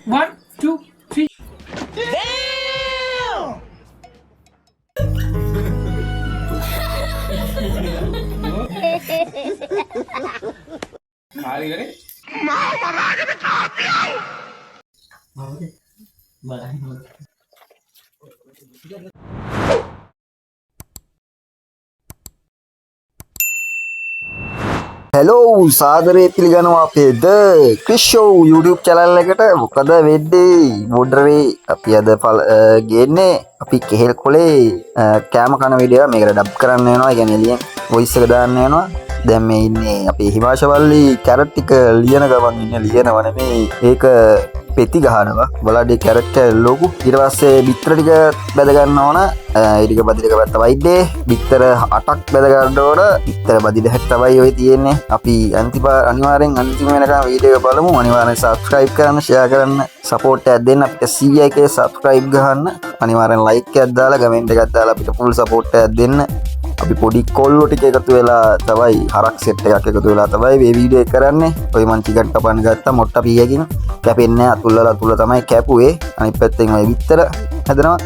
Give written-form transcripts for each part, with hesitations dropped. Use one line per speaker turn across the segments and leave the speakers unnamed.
1 2 3 කාලේ කරේ
හැලෝ සාදරේ පිළිගනවා අපේ ද ක්‍රිස් ෂෝ YouTube channel එකට. මොකද වෙන්නේ මොඩරේ අපි අද ගේන්නේ අපි කෙහෙල් කොලේ කෑම කන වීඩියෝ මේකට ඩබ් කරන්න වෙනවා. ඒ කියන්නේ එළියෙන් වොයිස් එක දාන්න වෙනවා. දැන් මේ ඉන්නේ අපි හිමාශවල්ලි කැරට් ටික ලියන ගමන් ඉන්නේ ලියනව නෙමෙයි ඒක පෙති ගහනවා. බලඩේ කැරට් ලොකු. ඊට පස්සේ බිත්තර ටික බැද ගන්න ඕන. ඊටික බදිලක පැත්ත වයිඩේ බිත්තර 8ක් බැද ගන්න ඕන. බිත්තර බදිල හැක් තමයි ඔය තියෙන්නේ. අපි අනිවාර්යෙන් අන්තිම වෙනකම් වීඩියෝ එක බලමු. අනිවාර්යෙන් subscribe කරන්න, share කරන්න, support එකක් දෙන්න. අපිට 100k subscribe ගහන්න. අනිවාර්යෙන් like එකක් දාලා comment එකක් දාලා අපිට full support එකක් දෙන්න. අපි පොඩි කොල්ලෝ ටික එකතු වෙලා තමයි හරක් සෙට් එකක් එකතු වෙලා තමයි මේ වීඩියෝ එක කරන්නේ. ඔය මං චිකන් කපන්න ගත්තා මොට්ට පීයකින්. කැපෙන්නේ අතුල්ලලා අතුල්ල තමයි කැපුවේ. අනිත් පැත්තෙන් ඔය විතර හැදෙනවා.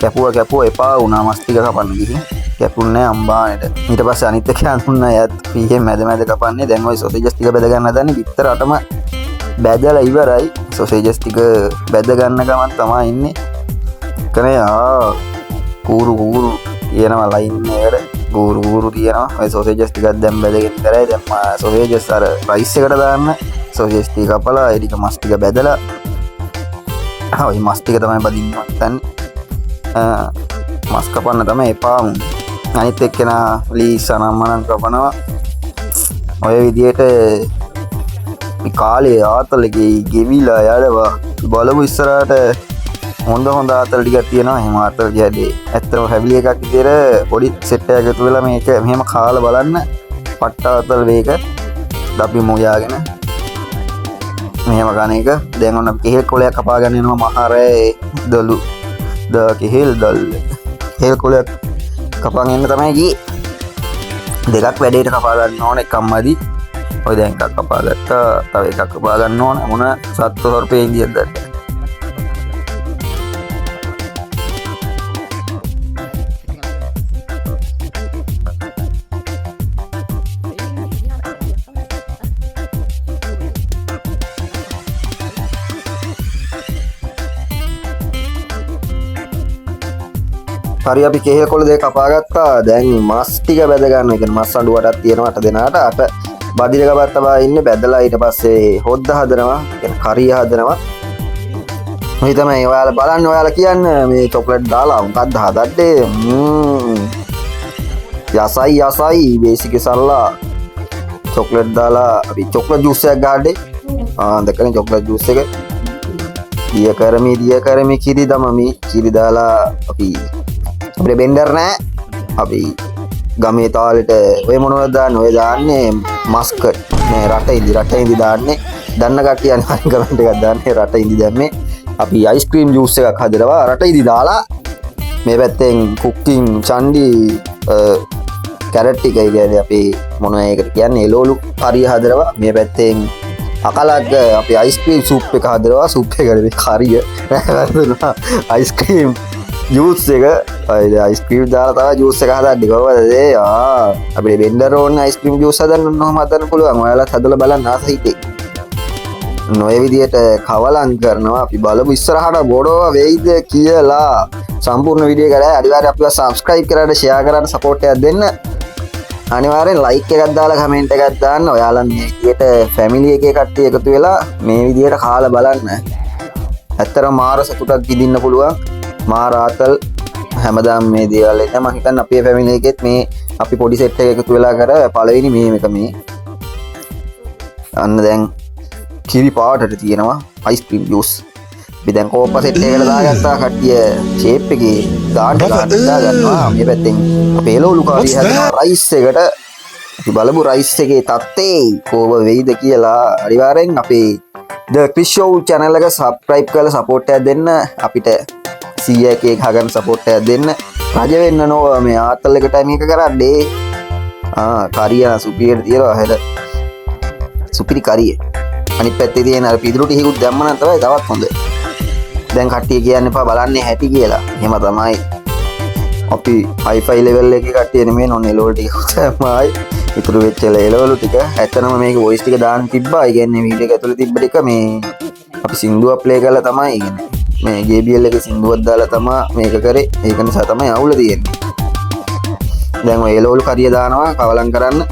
කැපුවා එපා වුණා මස් ටික කපන්න ගිහින්. කැපුන්නේ අම්බානෙට. ඊට පස්සේ අනිත් එක අඳුන්නා යත් පීයේ මැද කපන්නේ. දැන් ඔය සොසේජස් ටික බෙද ගන්න හදන්නේ. විතර අටම බැදලා ඉවරයි. සොසේජස් ටික බෙද ගන්න ගමන් තමයි ඉන්නේ. කනේ කූරු කියනවා ලයින් එකට ගුරු තියෙනවා. ඔය සොසේජස් ටිකක් දැන් බැදගෙන කරයි. දැන් සොසේජස් අර රයිස් එකට දාන්න. සොසේජස් ටික කපලා ඊට මස් ටික බැදලා ඔය මස් ටික තමයි බදින්න නැත්නම් මස් කපන්න තමයි එපා. අනිත් එක්කෙනා ලීස් අනම්මනම් කපනවා. ඔය විදියට මේ කාලේ ආතලගේ ගෙවිලා යනවා. බලමු ඉස්සරහට හොඳ ආතල් ටිකක් තියෙනවා. එහෙම ආතල් කියන්නේ ඇත්තම ෆැමිලි එකක් විදියට පොඩි සෙට් එකක් එකතු වෙලා මේක මෙහෙම කාලා බලන්න. පට්ට ආතල් වේක අපි මොයාගෙන මෙහෙම කන එක. දැන් ඔන්න කෙහෙල් කොලයක් කපා ගන්න යනවා. මහරේ දලු කෙහෙල් කෙහෙල් කොලයක් කපන් එන්න තමයි ගියේ. දෙකක් වැඩේට කපා ගන්න ඕන. එකක්මදි. ඔය දැන් එකක් කපා ගත්තා. තව එකක් කපා ගන්න ඕන. මොන 700 රුපියල් ගියද? හරි අපි කෙහෙල් කොළ දෙක කපා ගත්තා. දැන් මස් ටික බැද ගන්න. ඒ කියන්නේ මස් අඬුවටක් තියෙනවා 8 දෙනාට. 8 බදිල ගබත් තමයි ඉන්නේ. බැදලා ඊට පස්සේ හොද්ද හදනවා. ඒ කියන්නේ කරිය හදනවා. මේ තමයි ඔයාලා බලන්න. ඔයාලා කියන්නේ මේ චොක්ලට් දාලා මොකක්ද හදන්නේ? යසයි බේසික් සල්ලා චොක්ලට් දාලා අපි චොක්ලට් ජූස් එකක් ගහන්නේ. දැක්කනේ චොක්ලට් ජූස් එක. දිය කරමි කිරි දමමි. කිරි දාලා අපි අපේ බෙන්ඩර් නෑ. අපි ගමේ තාලෙට ඔය මොනවද දාන්නේ? ඔය දාන්නේ මස්කට් නේ රට ඉඳි දාන්නේ. දන්න කට්ටිය අනිවාර්යෙන් කමෙන්ට් එකක් දාන්නේ රට ඉඳි දැම්මේ. අපි අයිස්ක්‍රීම් ජූස් එකක් හදනවා රට ඉඳි දාලා. මේ පැත්තෙන් කුකින් චන්ඩි කැරට් ටික කියන්නේ අපි මොනවද ඒකට කියන්නේ එළවලු කරිය හදනවා. මේ පැත්තෙන් අකලක් අපි අයිස්ක්‍රීම් සූප් එක හදනවා. සූප් එකට කරිය වැදුනා. අයිස්ක්‍රීම් ජූස් එක අයිස්ක්‍රීම් දාලා තමයි ජූස් එක හදන්නේ. කොහොමද අපිට බෙන්ඩර් ඕනේ අයිස්ක්‍රීම් ජූස් හදන්න ඕනම හදන්න පුළුවන්. ඔයාලත් හදලා බලන්න ආස හිතේ. නොයේ විදියට කවලම් කරනවා. අපි බලමු ඉස්සරහට බොඩෝ වෙයිද කියලා. සම්පූර්ණ වීඩියෝ එක දැන් අනිවාර්යෙන් අපිව subscribe කරන්න, share කරන්න, support එකක් දෙන්න. අනිවාර්යෙන් like එකක් දාලා comment එකක් දාන්න. ඔයාලා මේ විදියට family එකේ කට්ටිය එකතු වෙලා මේ විදියට කාලා බලන්න. ඇත්තටම මාර සතුටක් විඳින්න පුළුවන්. මාර ආතල් හැමදාම මේ දේවල් එන්න. මම හිතන්නේ අපේ ෆැමිලි එකෙත් මේ අපි පොඩි සෙට් එකක් එකතු වෙලා කර පළවෙනි මේ අන්න දැන් කිරි පාටට තියෙනවා අයිස්ක්‍රීම් ජූස්. අපි දැන් කෝප්ප සෙට් එකකට දාගත්තා. කට්ටිය ෂේප් එකේ ගාඩ් ගන්නවා. මේ පැත්තෙන් අපේ එළවලු කාරිය හදනවා රයිස් එකට. අපි බලමු රයිස් එකේ තත්ත්වේ කොහොම වෙයිද කියලා. අනිවාර්යෙන් අපේ ද ක්‍රිස් ෂෝ channel එක subscribe කරලා support එකක් දෙන්න. අපිට 100k ගහගන්න support එකක් දෙන්න. රජ වෙන්න නෝ මේ ආතල් එකට මේක කරන්නේ. කරිය සුපිරියට තියලා හෙල සුපිරි කරිය. අනිත් පැත්තේ තියෙන අර පිදුරු ටිකකුත් දැම්ම නම් තමයි තවත් හොඳ. දැන් කට්ටිය කියන්න එපා බලන්නේ හැටි කියලා. එහෙම තමයි. අපි හයිෆයි ලෙවල් එකේ කට්ටිය නෙමෙයි නෝ එලවල් ටික තමයි. ඉතුරු වෙච්ච එලවලු ටික. ඇත්තනම මේක වොයිස් ටික දාන්න තිබ්බා. ඒ කියන්නේ වීඩියෝ එක ඇතුලේ තිබ්බ ටික මේ අපි සින්දුවක් ප්ලේ කරලා තමයි ඉන්නේ. මේ JBL එකේ සින්දුවක් දාලා තමයි මේක කරේ. ඒක නිසා තමයි අවුල තියෙන්නේ. දැන් ඔය එලවලු කරිය දානවා කවලම් කරන්න.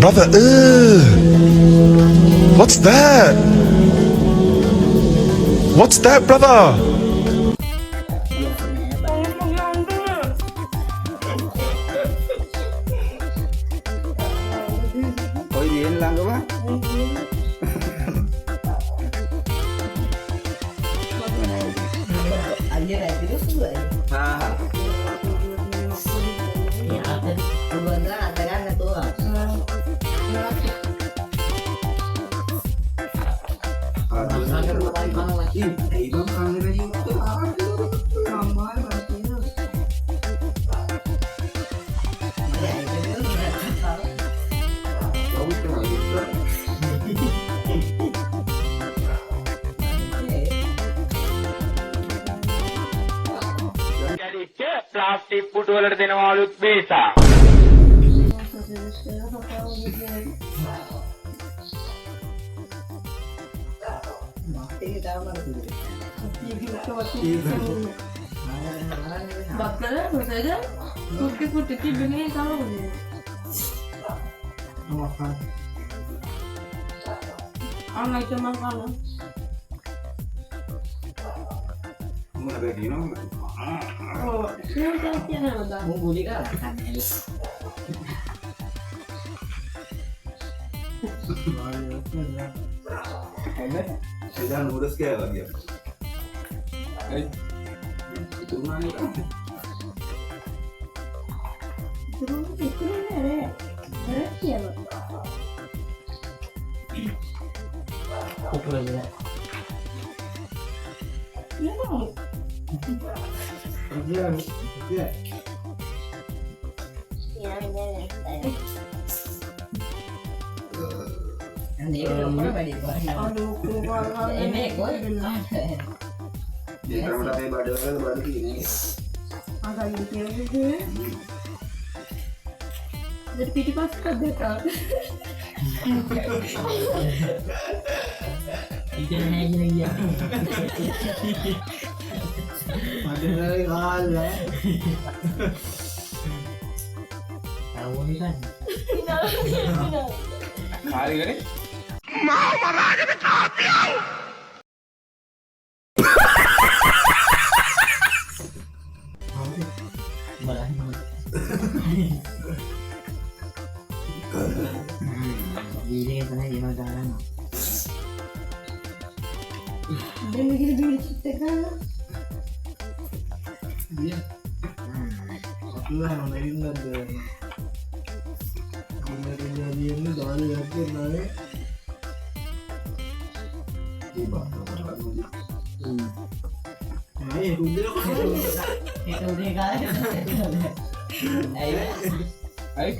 Brother, what's that? What's that, brother?
Oi, diin lang ka ba?
Plastic පුටු වලට දෙනවලුත් බේසා.
Sedang ngurus kayak lagi ya. Itu mana kan? Dia kan udah kayak badal kan baru gini.
Jadi piti pas kerja
හරි කරේ?
Dan begini kan
Dia. Satu lah main ada. Kejadian ini dari yakin naik. Tiba. Udah
itu dia kan ayo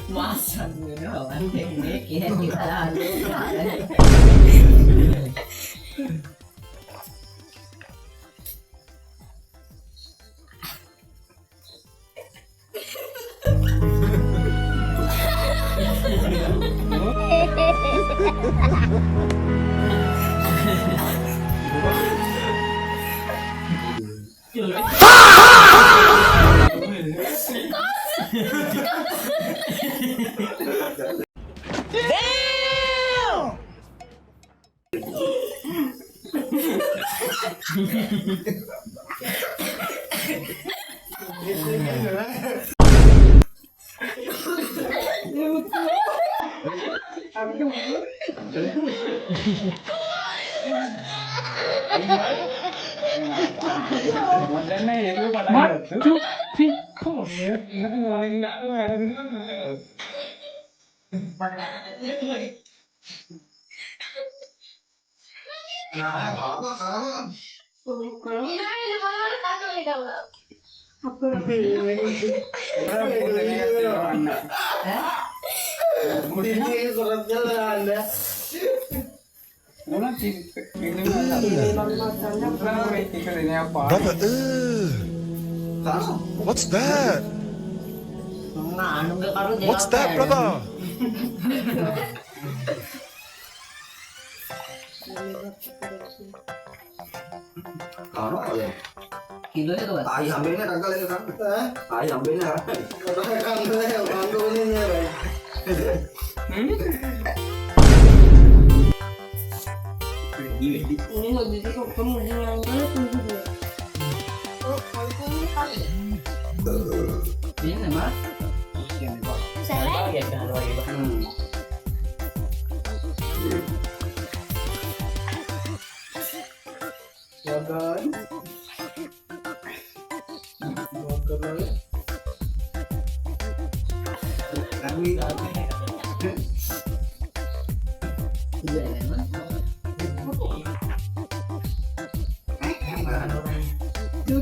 masa dulu ini kita lalu
Brother, what's that? What's that, brother?
Ano ya?
kilo itu kan
Ayam ambilnya kagak lagi kan? Ayam ambilnya. Kagak kagak ya, kagak ini ya.
ini lebih kok kemudian
ini mas
Makan. Makan lagi. Kami
iya mas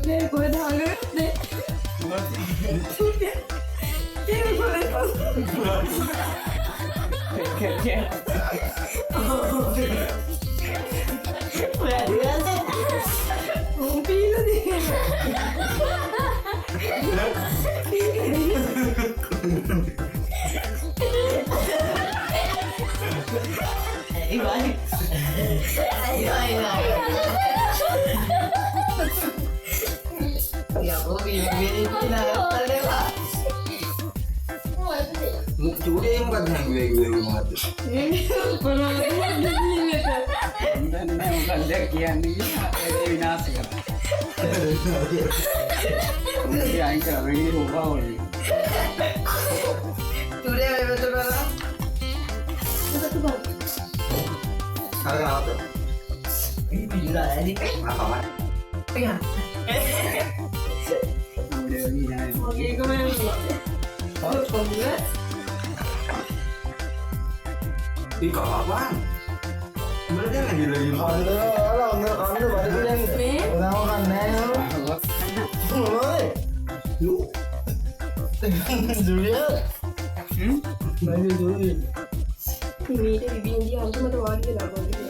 නේ කොහෙද හංගන්නේ ඒක කොහෙද
චූටේ මොකක්ද හැංගුවේ මොකක්ද? Ih, kok apaan? Mereka lagi makan.
මීට විබින්දි අන්තිමට වාඩි වෙලා ගොඩේ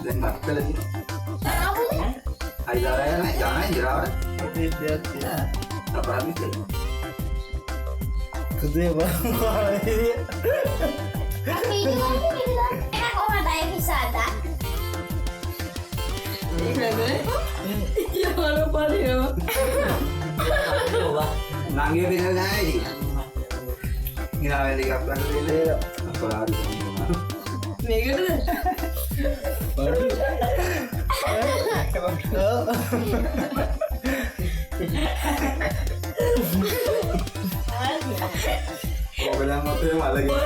Dan mati lagi. Hai darah jangan jerawat. Apa lagi sih?
Kedua bang.
Tapi itu enak orang ada yang bisa ada.
Ya mana paling ya
Nangis dengan aja. Ngira lagi kapan dulu? Apa hari ini?
මේකද
Kok bilang mau tuh malah gitu.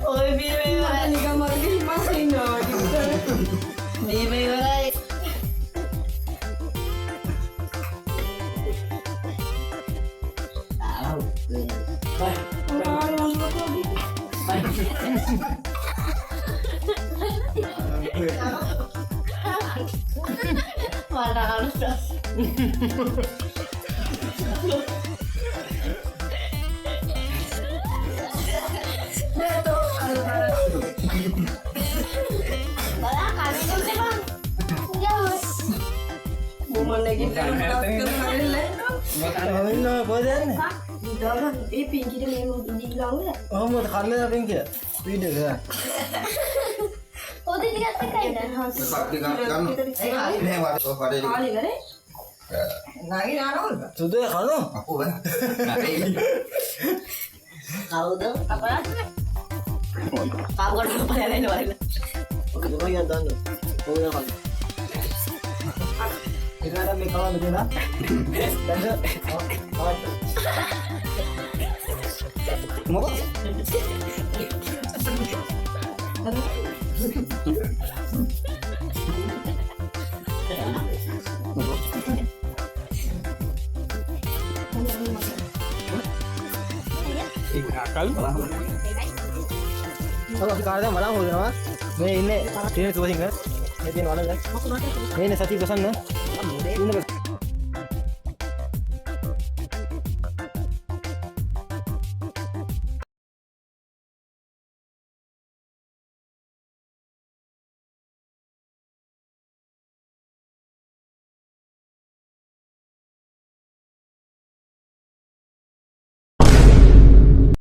ඔය බීමේ නිකන් මගේ හිමස් ඉන්නවා බීමේ ඉවරයි
Wala kami kasi bang. Yes.
මොමලගේ කරන්නේ
Ano ba yan?
දාලා ඒ පින්කිට මේ දීලා උනේ
Oh, mau tekan lah pinggir. Video kan?
Oh, tidak terkait.
Seperti kan? Ini yang waktu pada di.
ආලි කරේ
නගින ආනවද?
Sudah kan?
Aku kan. Nanti.
කවුද? අපරාධ? කාගොඩ පලයලා ඉන්නවා.
Oke, coba ya dan. Oh, ya kan. Kita ada make kawan betul lah. Dan oh.
Mau?
Kalau sekarang malam हो जाना मैं इन्हें तीन सुबह सिंगर ये तीन वाला है मैं इन्हें सच्ची पसंद है